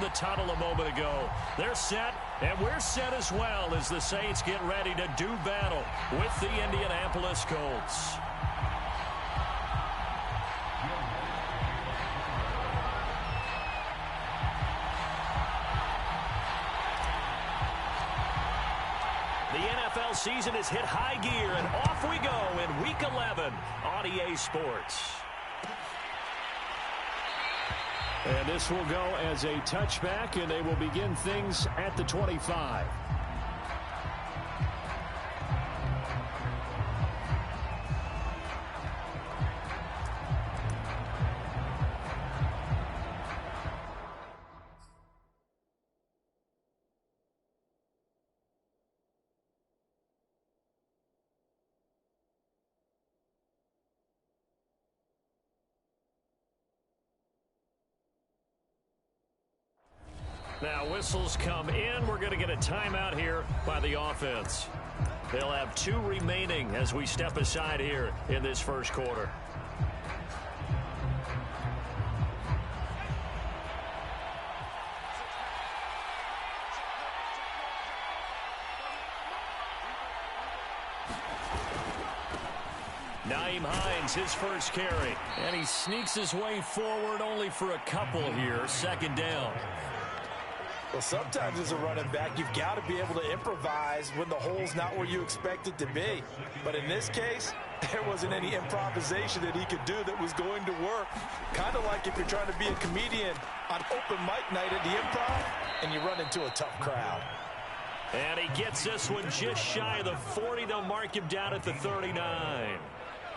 the tunnel a moment ago. They're set, and we're set as well as the Saints get ready to do battle with the Indianapolis Colts. The NFL season has hit high gear, and off we go in Week 11 on EA Sports. And this will go as a touchback, and they will begin things at the 25. Now whistles come in. We're going to get a timeout here by the offense. They'll have 2 remaining as we step aside here in this first quarter. His first carry, and he sneaks his way forward only for a couple here. Second down. Well, sometimes as a running back, you've got to be able to improvise when the hole's not where you expect it to be. But in this case, there wasn't any improvisation that he could do that was going to work. Kind of like if you're trying to be a comedian on open mic night at the Improv and you run into a tough crowd. And he gets this one just shy of the 40. They'll mark him down at the 39.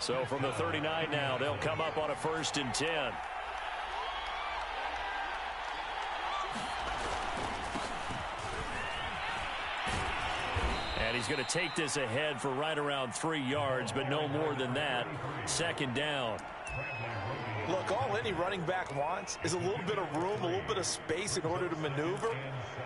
So from the 39 now, they'll come up on a 1st and 10. And he's going to take this ahead for right around 3 yards, but no more than that. Second down. Look, all any running back wants is a little bit of room, a little bit of space in order to maneuver.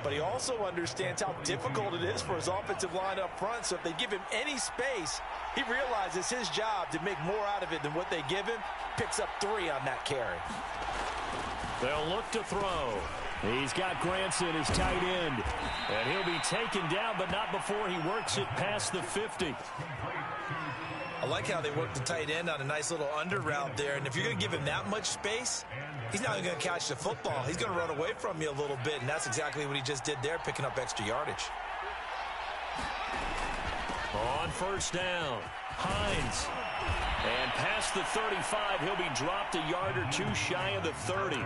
But he also understands how difficult it is for his offensive line up front. So if they give him any space, he realizes his job to make more out of it than what they give him. Picks up 3 on that carry. They'll look to throw. He's got Granson, his tight end. And he'll be taken down, but not before he works it past the 50. I like how they work the tight end on a nice little under route there. And if you're going to give him that much space, he's not going to catch the football. He's going to run away from you a little bit, and that's exactly what he just did there, picking up extra yardage. On 1st down, Hines. And past the 35, he'll be dropped a yard or 2 shy of the 30.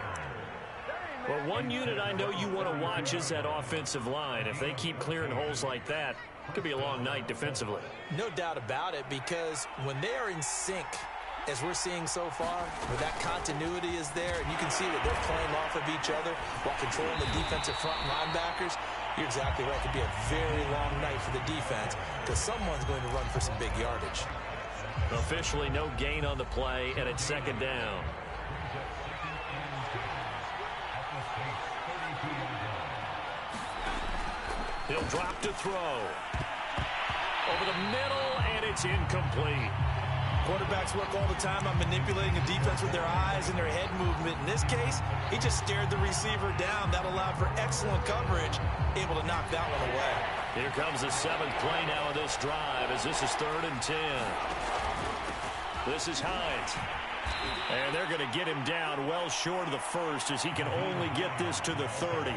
Well, one unit I know you want to watch is that offensive line. If they keep clearing holes like that, it could be a long night defensively. No doubt about it, because when they are in sync, as we're seeing so far, where that continuity is there, and you can see that they're playing off of each other while controlling the defensive front linebackers, you're exactly right. It could be a very long night for the defense because someone's going to run for some big yardage. Officially no gain on the play, and it's second down. He'll drop to throw. Over the middle, and it's incomplete. Quarterbacks work all the time on manipulating a defense with their eyes and their head movement. In this case, he just stared the receiver down. That allowed for excellent coverage, able to knock that one away. Here comes the 7th play now of this drive as this is 3rd and 10. This is Hines. And they're going to get him down well short of the 1st as he can only get this to the 30.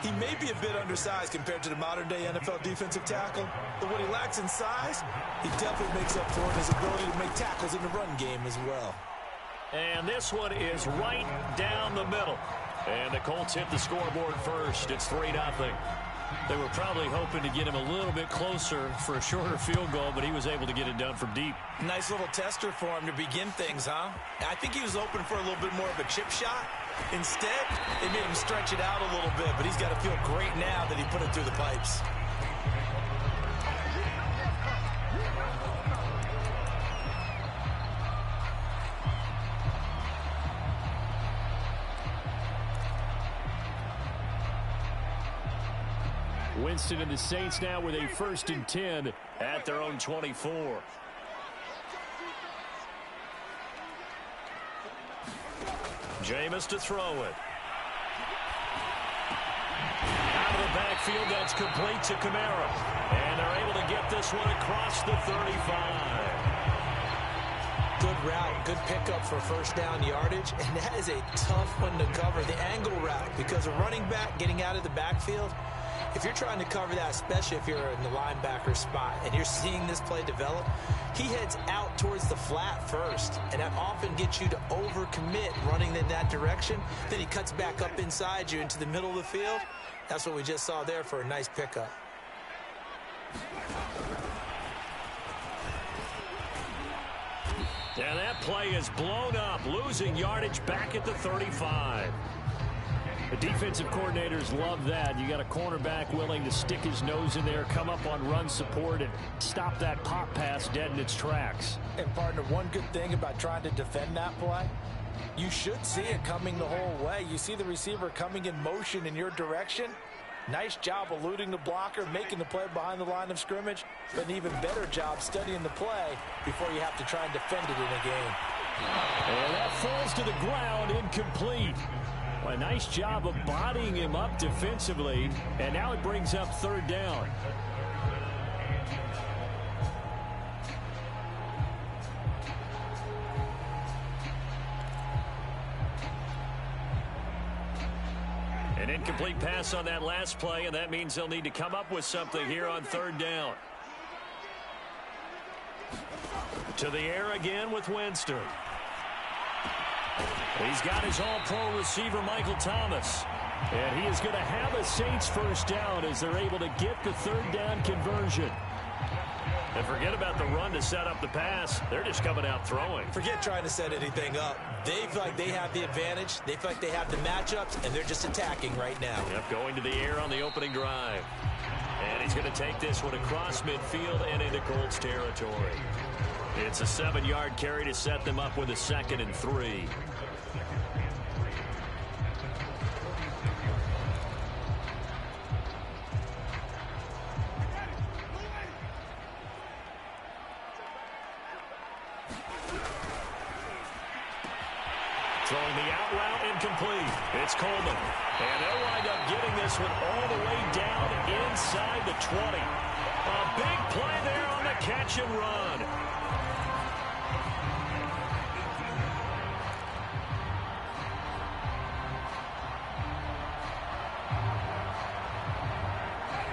He may be a bit undersized compared to the modern-day NFL defensive tackle, but what he lacks in size, he definitely makes up for it in his ability to make tackles in the run game as well. And this one is right down the middle. And the Colts hit the scoreboard first. It's 3-0. They were probably hoping to get him a little bit closer for a shorter field goal, but he was able to get it done from deep. Nice little tester for him to begin things, huh? I think he was open for a little bit more of a chip shot. Instead, they made him stretch it out a little bit, but he's got to feel great now that he put it through the pipes. Winston and the Saints now with a 1st and 10 at their own 24. Jameis to throw it. backfield. That's complete to Kamara. And they're able to get this one across the 35. Good route, good pickup for first down yardage, and that is a tough one to cover, the angle route, because a running back getting out of the backfield, if you're trying to cover that, especially if you're in the linebacker spot and you're seeing this play develop, he heads out towards the flat first, and that often gets you to overcommit running in that direction. Then he cuts back up inside you into the middle of the field. That's what we just saw there for a nice pickup. And that play is blown up, losing yardage back at the 35. The defensive coordinators love that. You got a cornerback willing to stick his nose in there, come up on run support, and stop that pop pass dead in its tracks. And, partner, one good thing about trying to defend that play, you should see it coming the whole way. You see the receiver coming in motion in your direction. Nice job eluding the blocker, making the play behind the line of scrimmage, but an even better job studying the play before you have to try and defend it in a game. And that falls to the ground, incomplete. Well, a nice job of bodying him up defensively, and now it brings up third down. An incomplete pass on that last play, and that means they'll need to come up with something here on third down. To the air again with Winston. He's got his all-pro receiver, Michael Thomas. And he is going to have a Saints first down as they're able to get the third down conversion. And forget about the run to set up the pass. They're just coming out throwing. Forget trying to set anything up. They feel like they have the advantage. They feel like they have the matchups, and they're just attacking right now. Yep, going to the air on the opening drive. And he's going to take this one across midfield and into Colts territory. It's a 7-yard carry to set them up with a 2nd and 3. Throwing the out route incomplete. It's Coleman. And they'll wind up getting this one all the way down inside the 20. A big play there on the catch and run.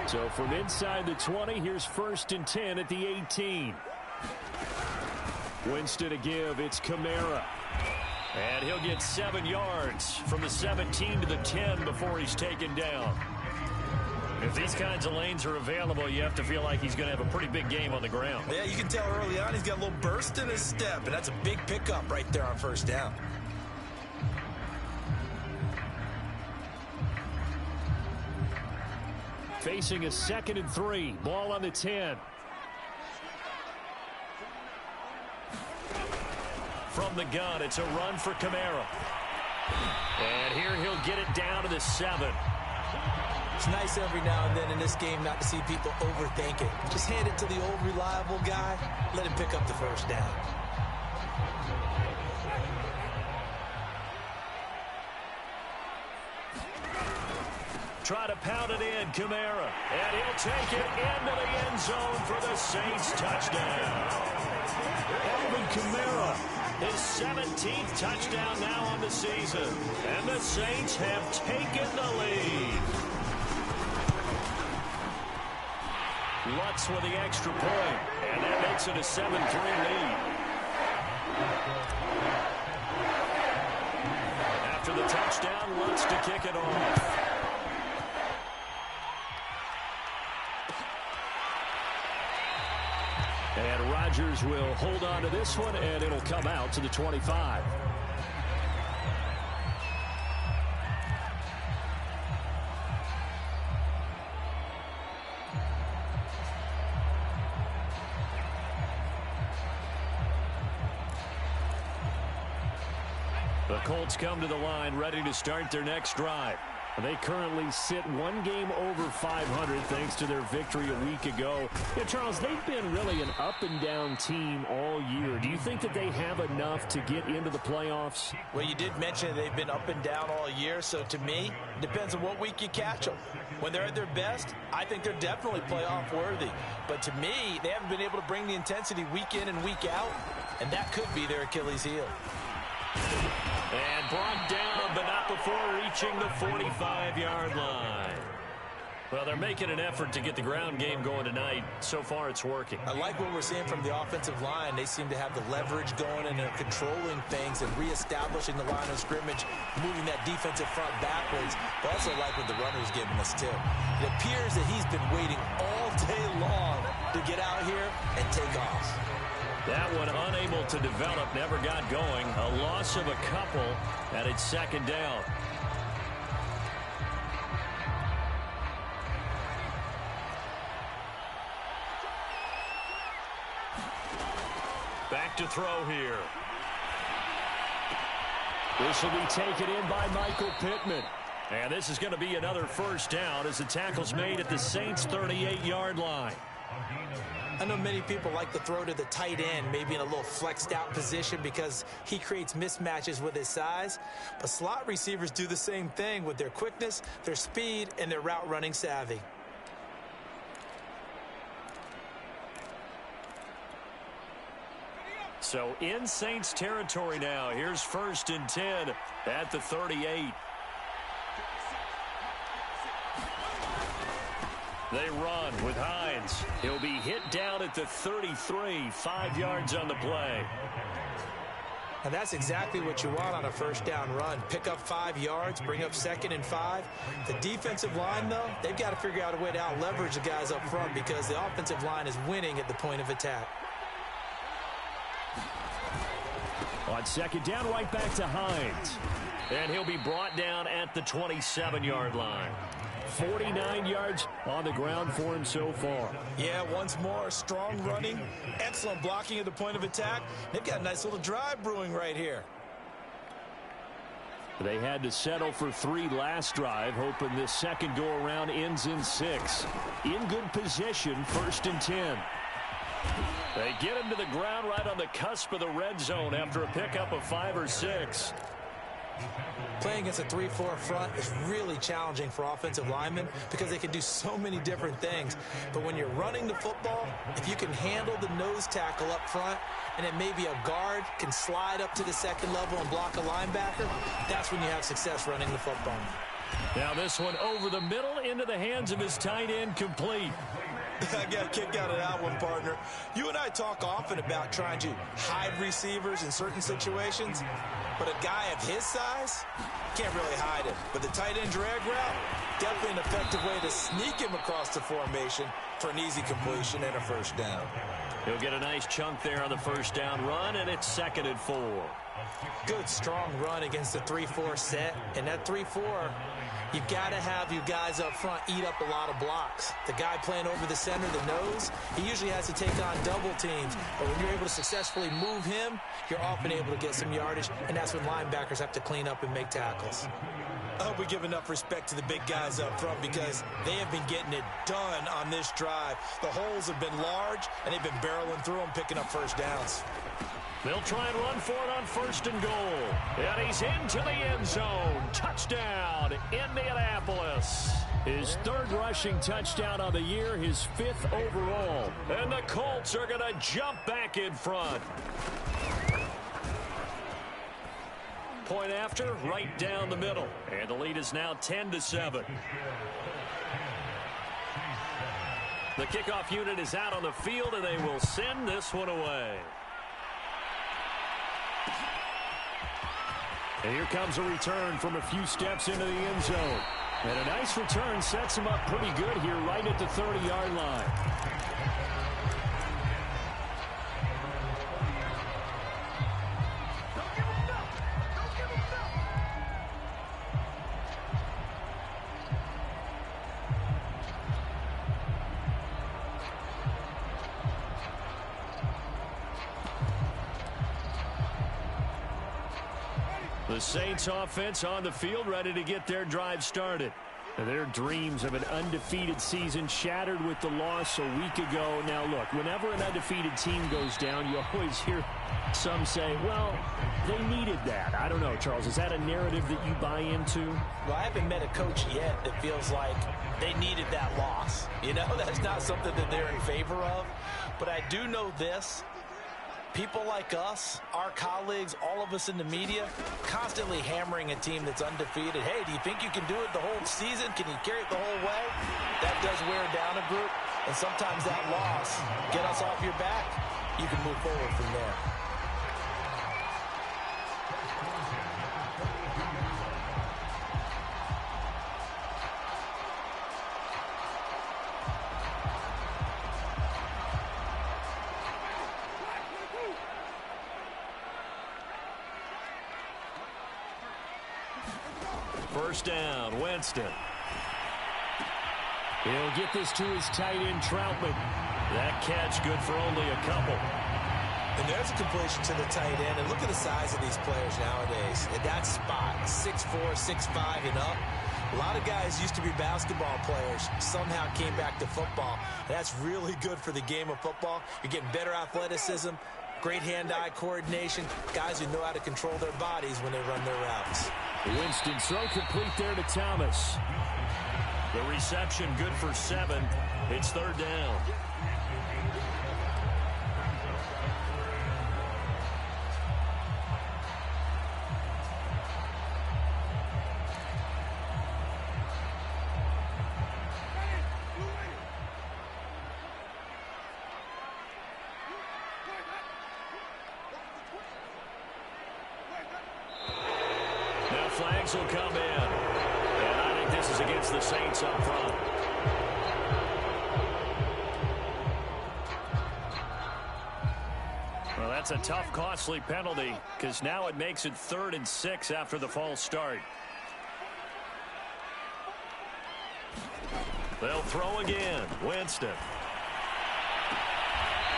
So from inside the 20, here's 1st and 10 at the 18. Winston to give. It's Kamara. And he'll get 7 yards from the 17 to the 10 before he's taken down. If these kinds of lanes are available, you have to feel like he's going to have a pretty big game on the ground. Yeah, you can tell early on he's got a little burst in his step, and that's a big pickup right there on first down. Facing a 2nd and 3. Ball on the 10. From the gun, it's a run for Kamara. And here he'll get it down to the 7. It's nice every now and then in this game not to see people overthink it. Just hand it to the old reliable guy. Let him pick up the first down. Try to pound it in, Kamara. And he'll take it into the end zone for the Saints touchdown. Alvin Kamara, his 17th touchdown now on the season. And the Saints have taken the lead. Lutz with the extra point. And that makes it a 7-3 lead. After the touchdown, Lutz to kick it off. And Rodgers will hold on to this one, and it'll come out to the 25. The Colts come to the line ready to start their next drive. They currently sit one game over 500 thanks to their victory a week ago. Yeah, Charles, they've been really an up-and-down team all year. Do you think that they have enough to get into the playoffs? Well, you did mention they've been up and down all year, so to me, it depends on what week you catch them. When they're at their best, I think they're definitely playoff worthy. But to me, they haven't been able to bring the intensity week in and week out, and that could be their Achilles heel. And brought down, but not before reaching the 45-yard line. Well, they're making an effort to get the ground game going tonight. So far, it's working. I like what we're seeing from the offensive line. They seem to have the leverage going, and they're controlling things and reestablishing the line of scrimmage, moving that defensive front backwards. But also like what the runner's giving us, too. It appears that he's been waiting all day long to get out here and take off. That one unable to develop, never got going. A loss of a couple, and it's second down. Back to throw here. This will be taken in by Michael Pittman. And this is going to be another first down as the tackle's made at the Saints' 38-yard line. I know many people like to throw to the tight end, maybe in a little flexed out position because he creates mismatches with his size. But slot receivers do the same thing with their quickness, their speed, and their route running savvy. So in Saints territory now. Here's 1st and 10 at the 38. They run with Hines. He'll be hit down at the 33, 5 yards on the play. And that's exactly what you want on a first down run. Pick up 5 yards, bring up 2nd and 5. The defensive line, though, they've got to figure out a way to out-leverage the guys up front because the offensive line is winning at the point of attack. On second down, right back to Hines. And he'll be brought down at the 27-yard line. 49 yards on the ground for him so far. Yeah, once more, strong running, excellent blocking at the point of attack. They've got a nice little drive brewing right here. They had to settle for 3 last drive, hoping this second go-around ends in 6. In good position, 1st and 10. They get him to the ground right on the cusp of the red zone after a pickup of 5 or 6. Playing against a 3-4 front is really challenging for offensive linemen because they can do so many different things. But when you're running the football, if you can handle the nose tackle up front and then maybe a guard can slide up to the second level and block a linebacker, that's when you have success running the football. Now this one over the middle into the hands of his tight end, complete. I got a kick out of that one, partner. You and I talk often about trying to hide receivers in certain situations, but a guy of his size can't really hide him. But the tight end drag route, definitely an effective way to sneak him across the formation for an easy completion and a first down. He'll get a nice chunk there on the first down run, and it's 2nd and 4. Good, strong run against the 3-4 set, and that 3-4, you've got to have you guys up front eat up a lot of blocks. The guy playing over the center, the nose, he usually has to take on double teams. But when you're able to successfully move him, you're often able to get some yardage, and that's when linebackers have to clean up and make tackles. I hope we give enough respect to the big guys up front because they have been getting it done on this drive. The holes have been large, and they've been barreling through them, picking up first downs. They'll try and run for it on 1st and goal. And he's into the end zone. Touchdown, Indianapolis. His 3rd rushing touchdown of the year, his 5th overall. And the Colts are going to jump back in front. Point after, right down the middle. And the lead is now 10-7. The kickoff unit is out on the field, and they will send this one away. And here comes a return from a few steps into the end zone. And a nice return sets him up pretty good here right at the 30-yard line. The Saints offense on the field, ready to get their drive started. Their dreams of an undefeated season shattered with the loss a week ago. Now, look, whenever an undefeated team goes down, you always hear some say, well, they needed that. I don't know, Charles. Is that a narrative that you buy into? Well, I haven't met a coach yet that feels like they needed that loss. You know, that's not something that they're in favor of. But I do know this. People like us, our colleagues, all of us in the media, constantly hammering a team that's undefeated. Hey, do you think you can do it the whole season? Can you carry it the whole way? That does wear down a group. And sometimes that loss, get us off your back, you can move forward from there. First down, Winston. He'll get this to his tight end, Troutman. That catch good for only a couple. And there's a completion to the tight end. And look at the size of these players nowadays. At that spot, 6'4", 6'5", and up. A lot of guys used to be basketball players, somehow came back to football. That's really good for the game of football. You're getting better athleticism, great hand-eye coordination, guys who know how to control their bodies when they run their routes. Winston throw complete there to Thomas. The reception good for 7. It's third down. Flags will come in. And I think this is against the Saints up front. Well, that's a tough, costly penalty because now it makes it 3rd and 6 after the false start. They'll throw again. Winston.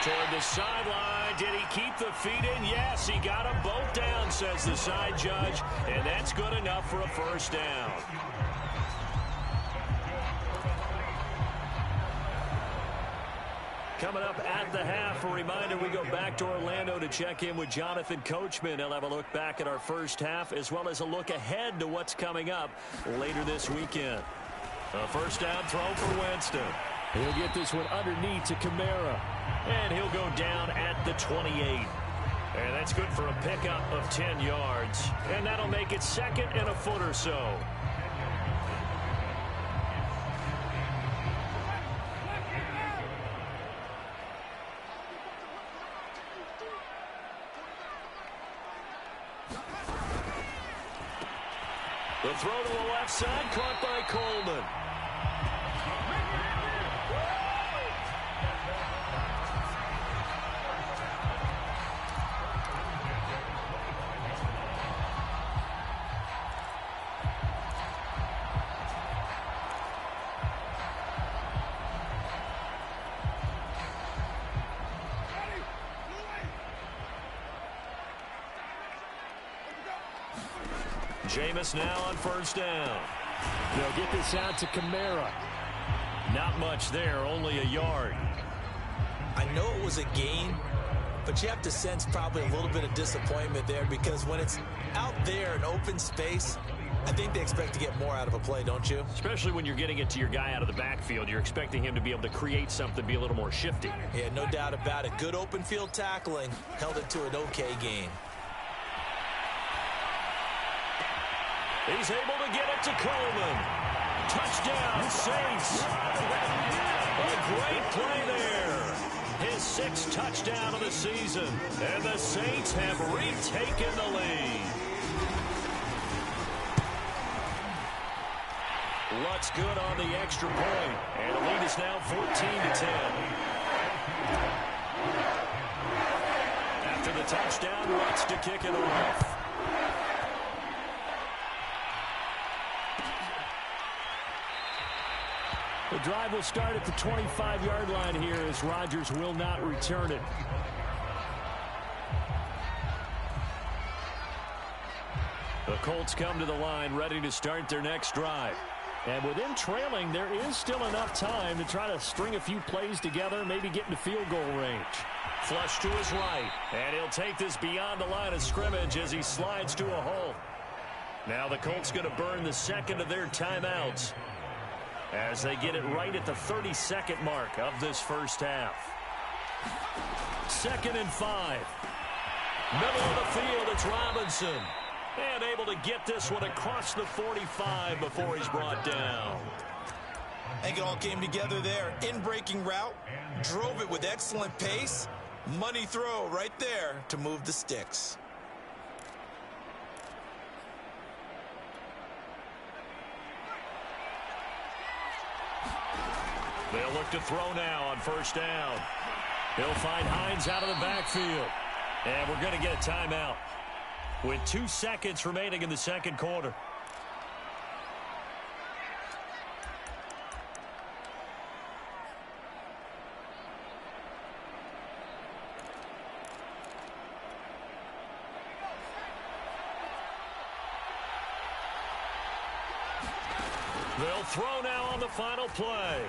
Toward the sideline. Did he keep the feet in? Yes, he got them both down, says the side judge. And that's good enough for a first down. Coming up at the half, a reminder, we go back to Orlando to check in with Jonathan Coachman. He'll have a look back at our first half as well as a look ahead to what's coming up later this weekend. A first down throw for Winston. He'll get this one underneath to Kamara. And he'll go down at the 28. And that's good for a pickup of 10 yards. And that'll make it 2nd and a foot or so. The throw to the left side, caught by Coleman. Jameis now on first down. They'll get this out to Kamara. Not much there, only a yard. I know it was a gain, but you have to sense probably a little bit of disappointment there because when it's out there in open space, I think they expect to get more out of a play, don't you? Especially when you're getting it to your guy out of the backfield. You're expecting him to be able to create something, be a little more shifty. Yeah, no doubt about it. Good open field tackling held it to an okay gain. He's able to get it to Coleman. Touchdown, Saints. A great play there. His 6th touchdown of the season. And the Saints have retaken the lead. Luck's good on the extra point. And the lead is now 14-10. After the touchdown, Lutz to kick it off. The drive will start at the 25-yard line here as Rodgers will not return it. The Colts come to the line ready to start their next drive. And with them trailing, there is still enough time to try to string a few plays together, maybe get into field goal range. Flush to his right, and he'll take this beyond the line of scrimmage as he slides to a hole. Now the Colts going to burn the second of their timeouts as they get it right at the 32nd mark of this first half. 2nd and 5. Middle of the field, it's Robinson. And able to get this one across the 45 before he's brought down. I think it all came together there. In-breaking route, drove it with excellent pace. Money throw right there to move the sticks. They'll look to throw now on first down. He'll find Hines out of the backfield. And we're going to get a timeout with 2 seconds remaining in the second quarter. They'll throw now on the final play.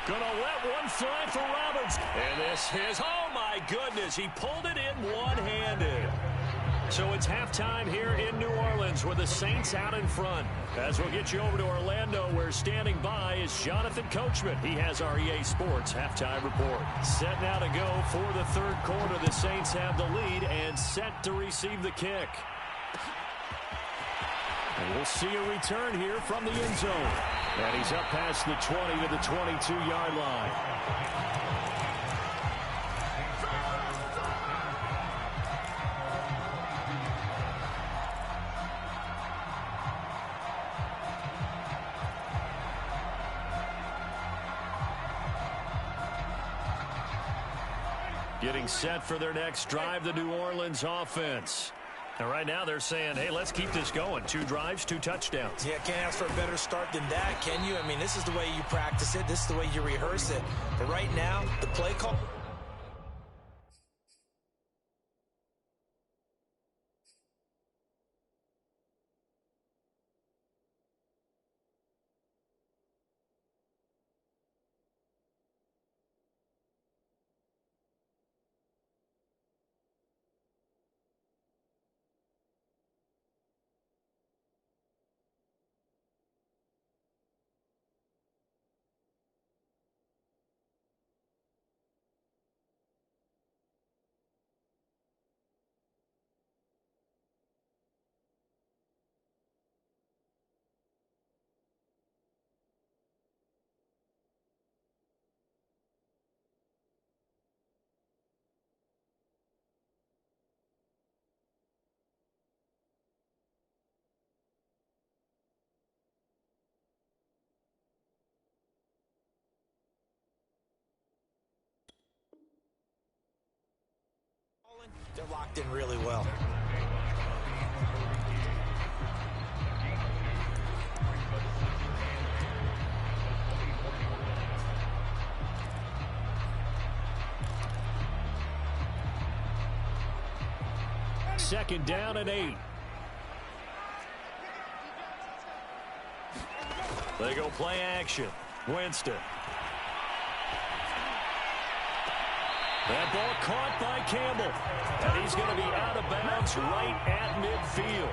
Gonna let one fly for Robinson. And this is, oh my goodness, he pulled it in one-handed. So it's halftime here in New Orleans with the Saints out in front. As we'll get you over to Orlando, where standing by is Jonathan Coachman. He has our EA Sports halftime report. Set now to go for the third quarter. The Saints have the lead and set to receive the kick. And we'll see a return here from the end zone. And he's up past the 20 to the 22-yard line. Getting set for their next drive, the New Orleans offense. And right now they're saying, hey, let's keep this going. 2 drives, 2 touchdowns. Yeah, can't ask for a better start than that, can you? I mean, this is the way you practice it. This is the way you rehearse it. But right now, the play call... They're locked in really well. Second down and 8. They go play action. Winston. That ball caught by Campbell. And he's going to be out of bounds right at midfield.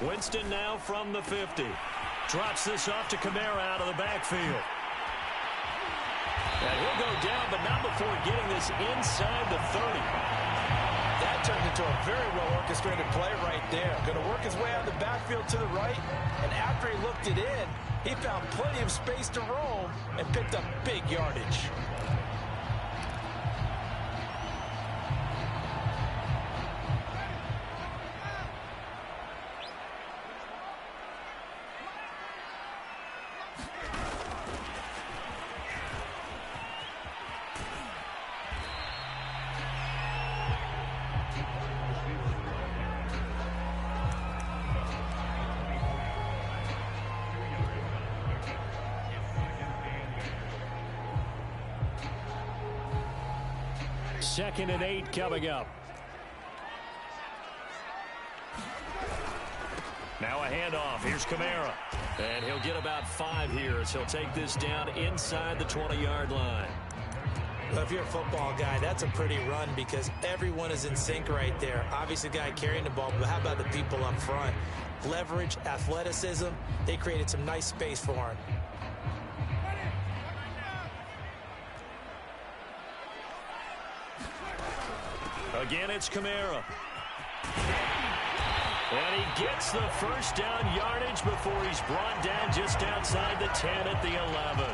Winston now from the 50. Drops this off to Kamara out of the backfield. And he'll go down, but not before getting this inside the 30. That turned into a very well-orchestrated play right there. Going to work his way out of the backfield to the right, and after he looked it in, he found plenty of space to roam and picked up big yardage. 2nd and 8 coming up. Now a handoff. Here's Kamara. And he'll get about 5 here as he'll take this down inside the 20-yard line. Well, if you're a football guy, that's a pretty run because everyone is in sync right there. Obviously, the guy carrying the ball, but how about the people up front? Leverage, athleticism, they created some nice space for him. Again, it's Kamara. And he gets the first down yardage before he's brought down just outside the 10 at the 11.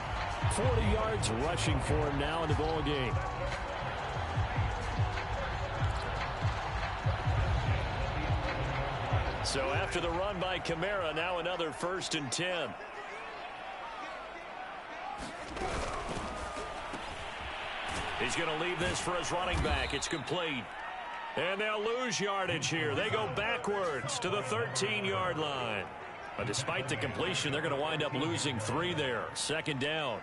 40 yards rushing for him now in the ball game. So after the run by Kamara, now another 1st and 10. He's going to leave this for his running back. It's complete. And they'll lose yardage here. They go backwards to the 13-yard line. But despite the completion, they're going to wind up losing 3 there. 2nd down.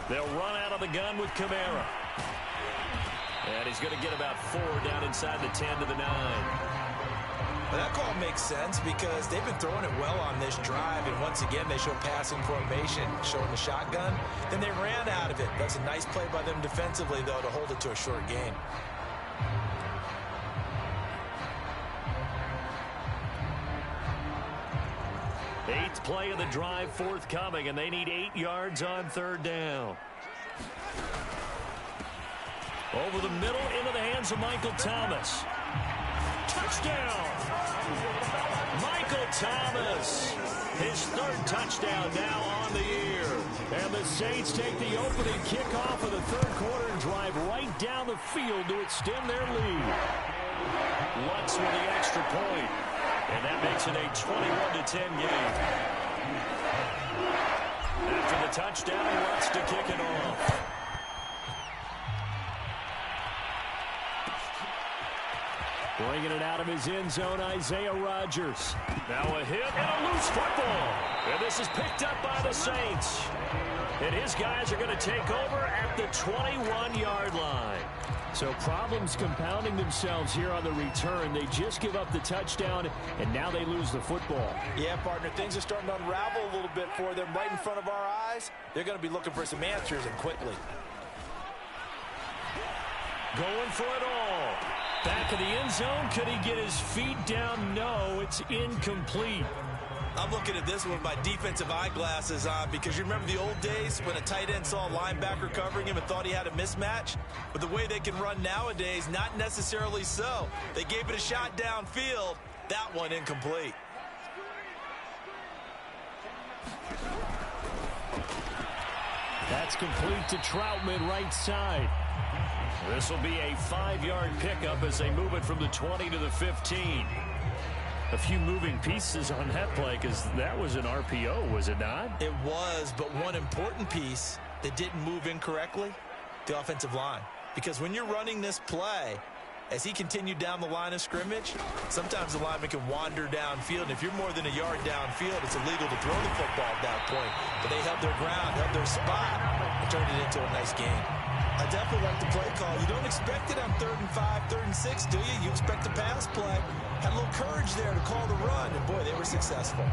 They'll run out of the gun with Kamara. And he's going to get about 4 down inside the 10 to the 9. Well, that call makes sense because they've been throwing it well on this drive, and once again they show passing formation, showing the shotgun. Then they ran out of it. That's a nice play by them defensively, though, to hold it to a short gain. Eighth play of the drive forthcoming, and they need 8 yards on 3rd down. Over the middle, into the hands of Michael Thomas. Touchdown! Michael Thomas, his 3rd touchdown now on the year. And the Saints take the opening kickoff of the 3rd quarter and drive right down the field to extend their lead. Lutz with the extra point. And that makes it a 21-10 game. After the touchdown, Lutz to kick it off. Bringing it out of his end zone, Isaiah Rodgers. Now a hit and a loose football. And this is picked up by the Saints. And his guys are going to take over at the 21-yard line. So problems compounding themselves here on the return. They just give up the touchdown, and now they lose the football. Yeah, partner, things are starting to unravel a little bit for them right in front of our eyes. They're going to be looking for some answers, and quickly. Going for it all. Back of the end zone. Could he get his feet down? No, it's incomplete. I'm looking at this with my defensive eyeglasses on because you remember the old days when a tight end saw a linebacker covering him and thought he had a mismatch? But the way they can run nowadays, not necessarily so. They gave it a shot downfield. That one incomplete. That's complete to Troutman, right side. This will be a 5-yard pickup as they move it from the 20 to the 15. A few moving pieces on that play because that was an RPO, was it not? It was, but one important piece that didn't move incorrectly, the offensive line. Because when you're running this play, as he continued down the line of scrimmage, sometimes the lineman can wander downfield. And if you're more than a yard downfield, it's illegal to throw the football at that point. But they held their ground, held their spot, and turned it into a nice game. I definitely like the play call. You don't expect it on 3rd and 5, 3rd and 6, do you? You expect a pass play. Had a little courage there to call the run, and boy, they were successful.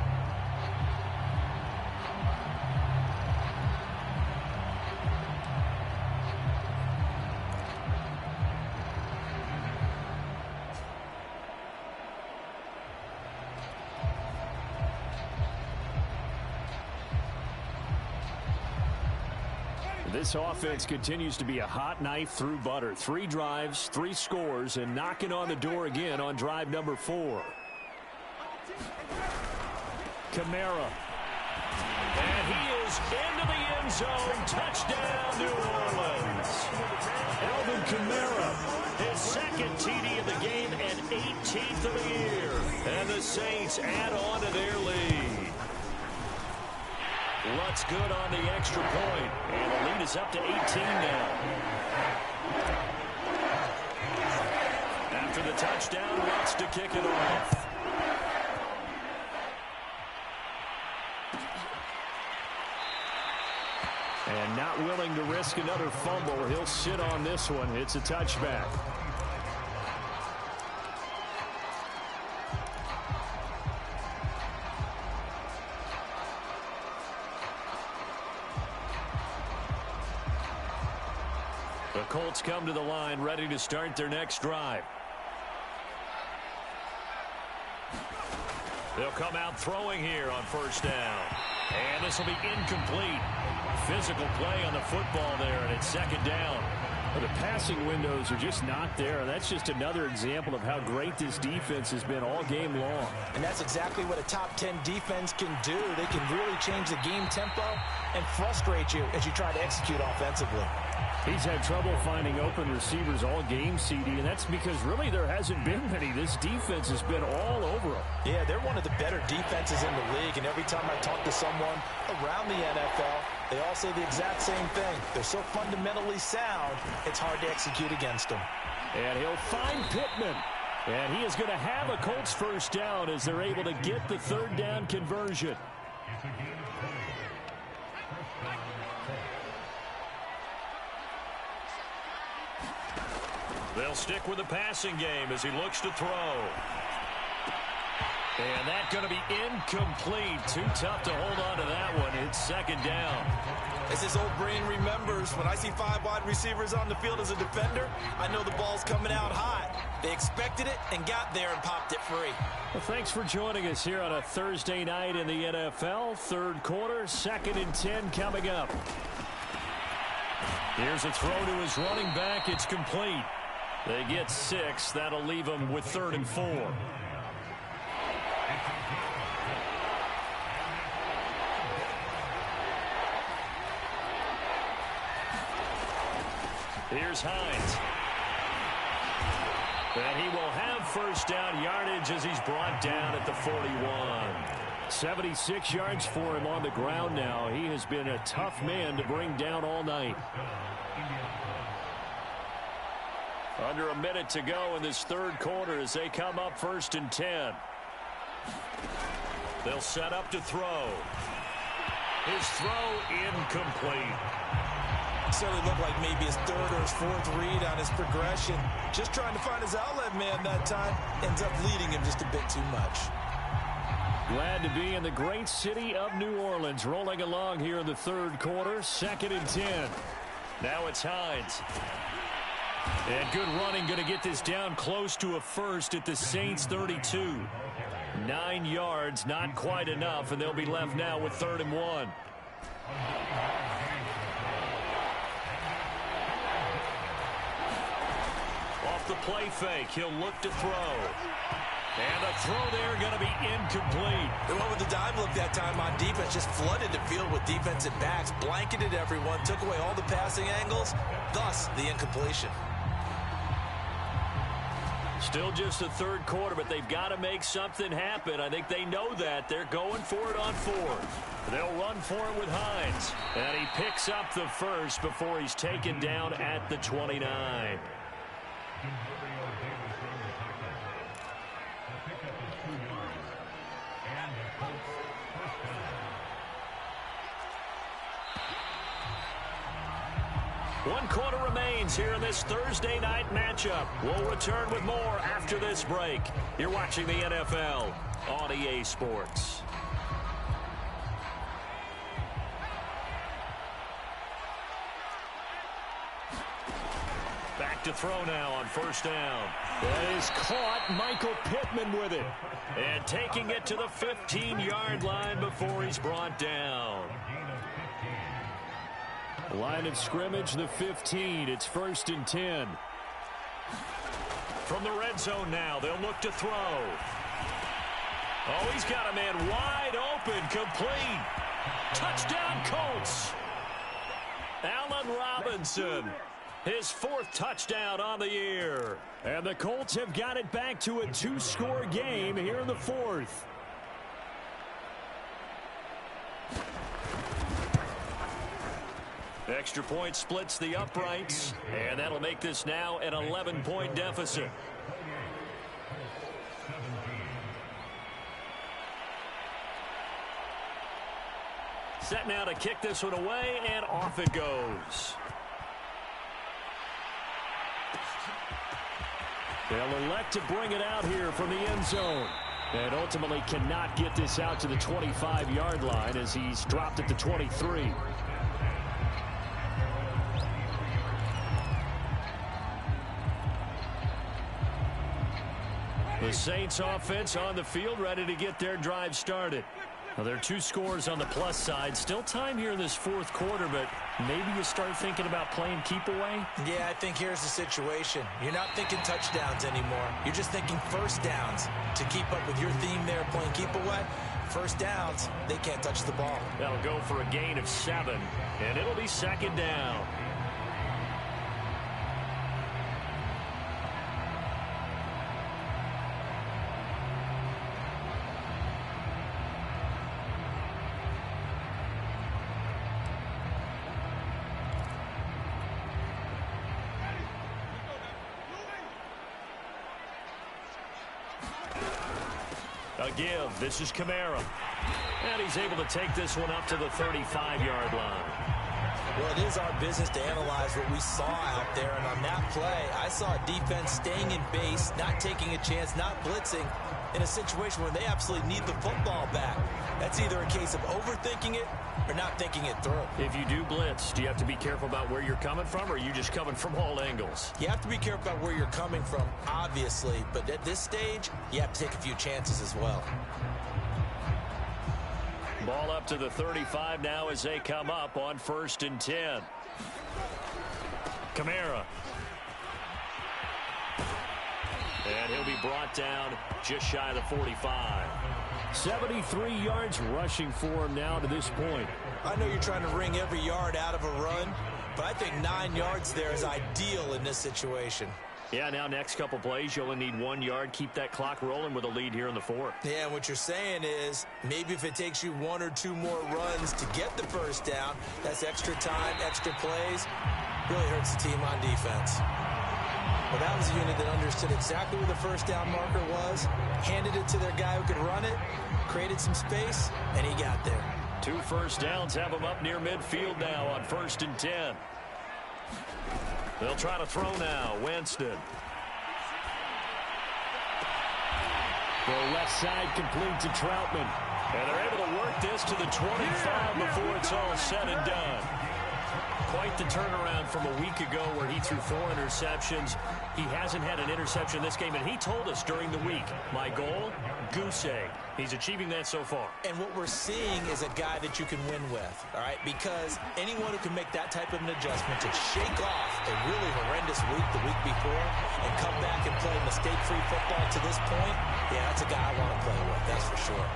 This offense continues to be a hot knife through butter. 3 drives, 3 scores, and knocking on the door again on drive number 4. Kamara. And he is into the end zone. Touchdown, New Orleans. Alvin Kamara, his 2nd TD of the game and 18th of the year. And the Saints add on to their lead. Lutz good on the extra point. And the lead is up to 18 now. for the touchdown, wants to kick it off. And not willing to risk another fumble. He'll sit on this one. It's a touchback. The Colts come to the line, ready to start their next drive. They'll come out throwing here on first down. And this will be incomplete. Physical play on the football there, and it's second down. Well, the passing windows are just not there. That's just another example of how great this defense has been all game long. And that's exactly what a top 10 defense can do. They can really change the game tempo and frustrate you as you try to execute offensively. He's had trouble finding open receivers all game, CD, and that's because really there hasn't been many. This defense has been all over them. Yeah, they're one of the better defenses in the league, and every time I talk to someone around the NFL, they all say the exact same thing. They're so fundamentally sound, it's hard to execute against them. And he'll find Pittman. And he is going to have a Colts first down as they're able to get the third down conversion. They'll stick with the passing game as he looks to throw. And that's going to be incomplete. Too tough to hold on to that one. It's second down. As his old brain remembers, when I see 5 wide receivers on the field as a defender, I know the ball's coming out hot. They expected it and got there and popped it free. Well, thanks for joining us here on a Thursday night in the NFL. Third quarter, 2nd and 10 coming up. Here's a throw to his running back. It's complete. They get 6. That'll leave them with 3rd and 4. Here's Hines. And he will have first down yardage as he's brought down at the 41. 76 yards for him on the ground now. He has been a tough man to bring down all night. Under a minute to go in this third quarter as they come up 1st and 10. They'll set up to throw. His throw incomplete. Certainly looked like maybe his 3rd or his 4th read on his progression. Just trying to find his outlet man that time. Ends up leading him just a bit too much. Glad to be in the great city of New Orleans. Rolling along here in the third quarter. 2nd and 10. Now it's Hines. And good running, going to get this down close to a first at the Saints 32. 9 yards, not quite enough, and they'll be left now with 3rd and 1. Off the play fake, he'll look to throw. And the throw there going to be incomplete. They went with the dive look that time on defense, just flooded the field with defensive backs, blanketed everyone, took away all the passing angles, thus the incompletion. Still just the third quarter, but they've got to make something happen. I think they know that. They're going for it on 4th. They'll run for it with Hines. And he picks up the first before he's taken down at the 29. One quarter remains here in this Thursday night matchup. We'll return with more after this break. You're watching the NFL on EA Sports. Back to throw now on first down. That is caught. Michael Pittman with it. And taking it to the 15-yard line before he's brought down. Line of scrimmage, the 15. It's 1st and 10. From the red zone now, they'll look to throw. Oh, he's got a man wide open, complete. Touchdown, Colts. Allen Robinson, his 4th touchdown on the year. And the Colts have got it back to a 2-score game here in the 4th. Extra point splits the uprights, and that'll make this now an 11-point deficit. Set now to kick this one away, and off it goes. They'll elect to bring it out here from the end zone. And ultimately cannot get this out to the 25-yard line as he's dropped at the 23. The Saints offense on the field, ready to get their drive started. Now, there are 2 scores on the plus side. Still time here in this fourth quarter, but maybe you start thinking about playing keep away? Yeah, I think here's the situation. You're not thinking touchdowns anymore. You're just thinking first downs. To keep up with your theme there, playing keep away, first downs, they can't touch the ball. That'll go for a gain of 7, and it'll be second down. A give. This is Kamara. And he's able to take this one up to the 35-yard line. Well, it is our business to analyze what we saw out there. And on that play, I saw a defense staying in base, not taking a chance, not blitzing, in a situation where they absolutely need the football back. That's either a case of overthinking it or not thinking it through. If you do blitz, do you have to be careful about where you're coming from, or are you just coming from all angles? You have to be careful about where you're coming from, obviously. But at this stage, you have to take a few chances as well. Ball up to the 35 now as they come up on 1st and 10. Kamara. And he'll be brought down just shy of the 45. 73 yards rushing for him now to this point. I know you're trying to wring every yard out of a run, but I think 9 yards there is ideal in this situation. Yeah, now next couple plays, you only need 1 yard. Keep that clock rolling with a lead here in the 4th. Yeah, and what you're saying is maybe if it takes you 1 or 2 more runs to get the first down, that's extra time, extra plays, really hurts the team on defense. Well, that was a unit that understood exactly where the first down marker was, handed it to their guy who could run it, created some space, and he got there. 2 first downs have him up near midfield now on 1st and 10. They'll try to throw now. Winston. The left side complete to Troutman. And they're able to work this to the 25 before it's all said and done. Quite the turnaround from a week ago where he threw 4 interceptions. He hasn't had an interception this game, and he told us during the week, my goal, goose egg. He's achieving that so far. And what we're seeing is a guy that you can win with, all right? Because anyone who can make that type of an adjustment to shake off a really horrendous week the week before and come back and play mistake-free football to this point, yeah, that's a guy I want to play with, that's for sure.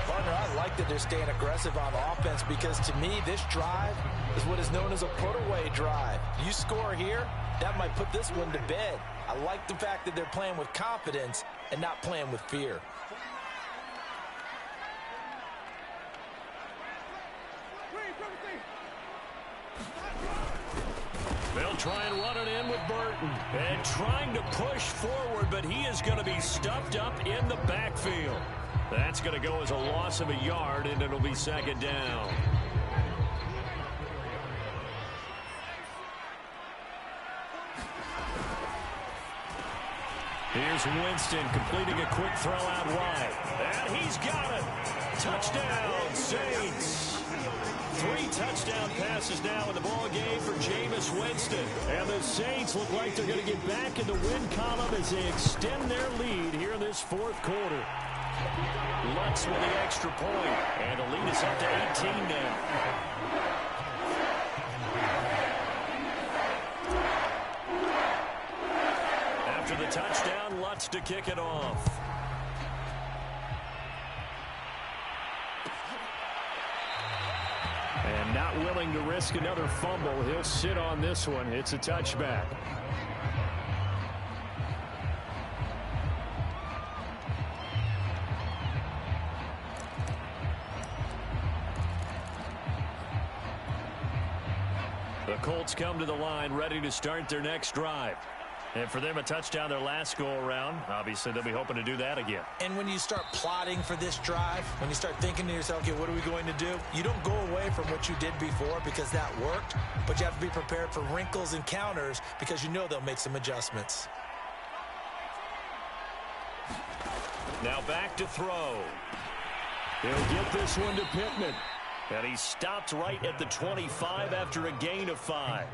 Partner, I like that they're staying aggressive on offense because, to me, this drive is what is known as a put-away drive. You score here, that might put this one to bed. I like the fact that they're playing with confidence and not playing with fear. They'll try and run it in with Burton. And trying to push forward, but he is going to be stuffed up in the backfield. That's going to go as a loss of a yard, and it'll be second down. Here's Winston completing a quick throw out wide. And he's got it. Touchdown, Saints. 3 touchdown passes now in the ball game for Jameis Winston. And the Saints look like they're going to get back in the win column as they extend their lead here in this 4th quarter. Lutz with the extra point, and the lead is up to 18 now. After the touchdown, Lutz to kick it off. And not willing to risk another fumble, he'll sit on this one. It's a touchback. The Colts come to the line ready to start their next drive. And for them, a touchdown their last go-around. Obviously, they'll be hoping to do that again. And when you start plotting for this drive, when you start thinking to yourself, okay, what are we going to do? You don't go away from what you did before because that worked, but you have to be prepared for wrinkles and counters because you know they'll make some adjustments. Now back to throw. He'll get this one to Pittman. And he stopped right at the 25 after a gain of 5.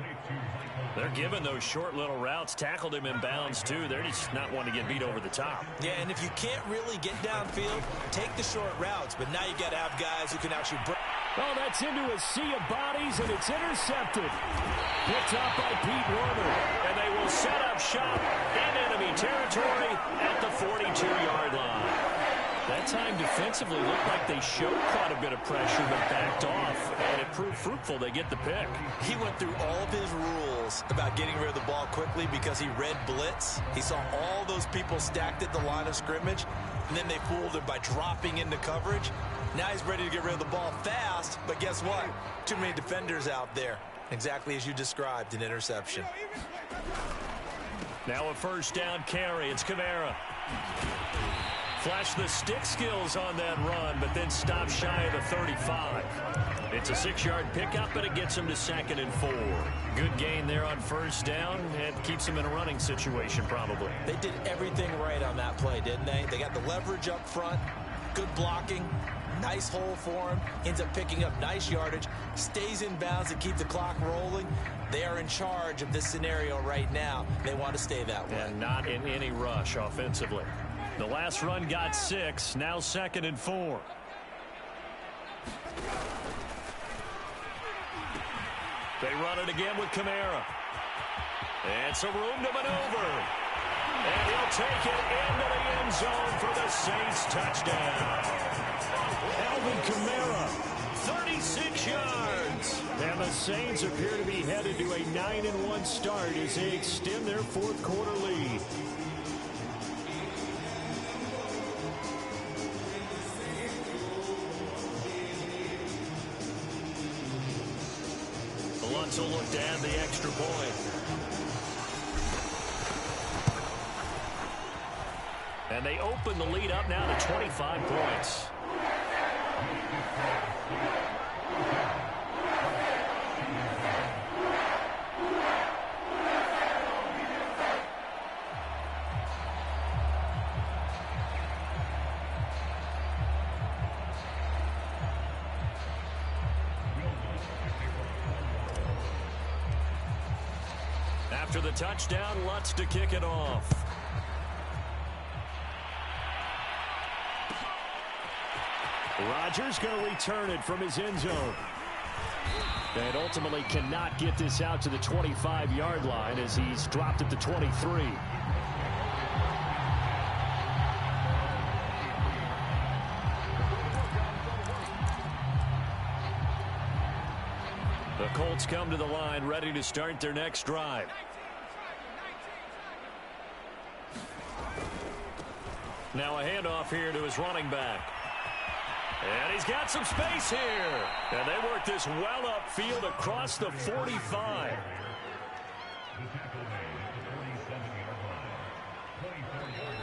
They're giving those short little routes. Tackled him in bounds, too. They're just not wanting to get beat over the top. Yeah, and if you can't really get downfield, take the short routes. But now you got to have guys who can actually break. Oh, that's into a sea of bodies, and it's intercepted. Picked up by Pete Werner. And they will set up shop in enemy territory at the 42-yard line. That time defensively looked like they showed quite a bit of pressure but backed off, and it proved fruitful. They get the pick. He went through all of his rules about getting rid of the ball quickly because he read blitz. He saw all those people stacked at the line of scrimmage, and then they fooled him by dropping into coverage. Now he's ready to get rid of the ball fast, but guess what? Too many defenders out there. Exactly as you described, an interception. Now a first down carry. It's Kamara. Flash the stick skills on that run, but then stop shy of the 35. It's a 6-yard pickup, but it gets him to 2nd and 4. Good gain there on first down, and keeps him in a running situation probably. They did everything right on that play, didn't they? They got the leverage up front, good blocking, nice hole for him, ends up picking up nice yardage, stays in bounds to keep the clock rolling. They are in charge of this scenario right now. They want to stay that way. And not in any rush offensively. The last run got 6, now 2nd and 4. They run it again with Kamara. And some room to maneuver. And he'll take it into the end zone for the Saints touchdown. Alvin Kamara, 36 yards. and the Saints appear to be headed to a 9-1 start as they extend their fourth quarter lead. Alonso looked to add the extra point. And they open the lead up now to 25 points. After the touchdown, Lutz to kick it off. Rodgers going to return it from his end zone. And ultimately cannot get this out to the 25-yard line as he's dropped at the 23. The Colts come to the line ready to start their next drive. Now a handoff here to his running back. And he's got some space here. And they work this well upfield across the 45.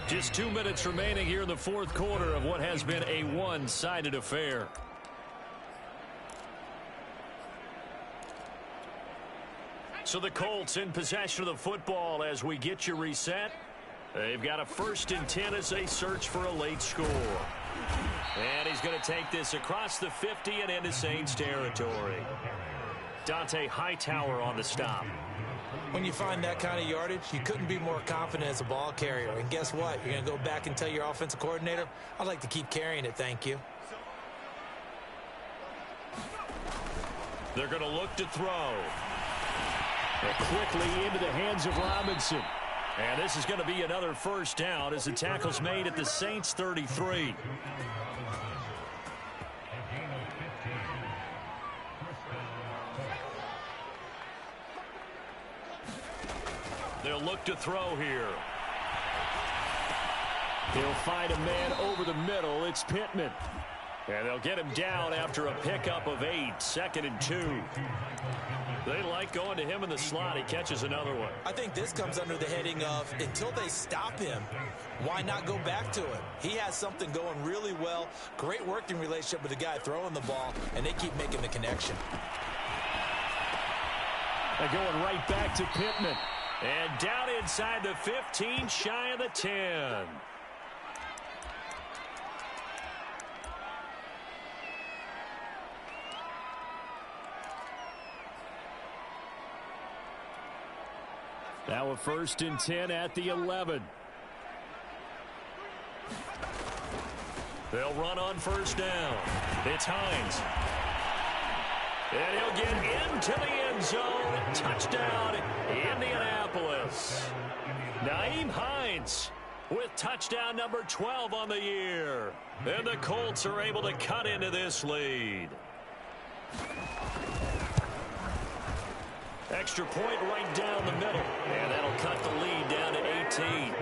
Just 2 minutes remaining here in the fourth quarter of what has been a one-sided affair. So the Colts in possession of the football as we get you reset. They've got a 1st and 10 as they search for a late score. And he's going to take this across the 50 and into Saints territory. Dante Hightower on the stop. When you find that kind of yardage, you couldn't be more confident as a ball carrier. And guess what? You're going to go back and tell your offensive coordinator, I'd like to keep carrying it, thank you. They're going to look to throw. And quickly into the hands of Robinson. And this is going to be another first down as the tackle's made at the Saints 33. They'll look to throw here. He'll find a man over the middle. It's Pittman. And they'll get him down after a pickup of 8, 2nd and 2. They like going to him in the slot. He catches another one. I think this comes under the heading of until they stop him, why not go back to him? He has something going really well. Great working relationship with the guy throwing the ball, and they keep making the connection. They're going right back to Pittman. And down inside the 15, shy of the 10. Now a 1st and 10 at the 11. They'll run on 1st down. It's Hines. And he'll get into the end zone. Touchdown, Indianapolis. Nyheim Hines with touchdown number 12 on the year. And the Colts are able to cut into this lead. Extra point right down the middle. And that'll cut the lead down to 18.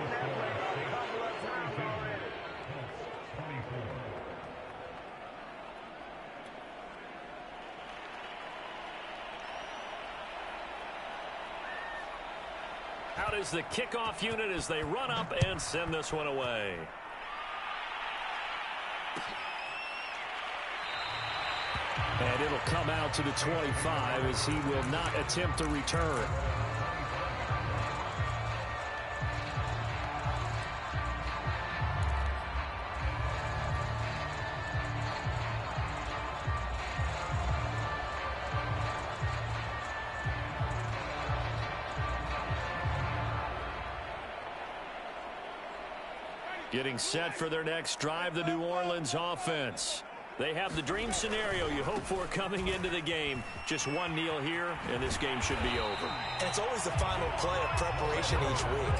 Out is the kickoff unit as they run up and send this one away. And it'll come out to the 25 as he will not attempt to return. Getting set for their next drive, the New Orleans offense. They have the dream scenario you hope for coming into the game. Just one kneel here, and this game should be over. And it's always the final play of preparation each week.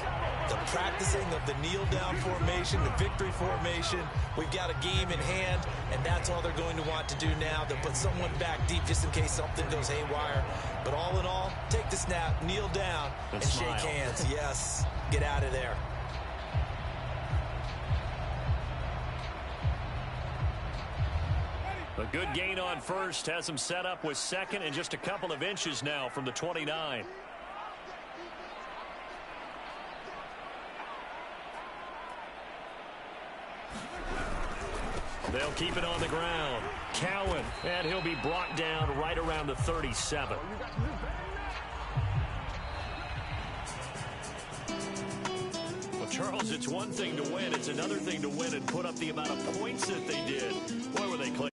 The practicing of the kneel-down formation, the victory formation. We've got a game in hand, and that's all they're going to want to do now. They'll put someone back deep just in case something goes haywire. But all in all, take the snap, kneel down, and shake hands. Yes, get out of there. A good gain on 1st has him set up with 2nd and just a couple of inches now from the 29. They'll keep it on the ground. Cowan, and he'll be brought down right around the 37. Well, Charles, it's one thing to win. It's another thing to win and put up the amount of points that they did. Boy, were they close.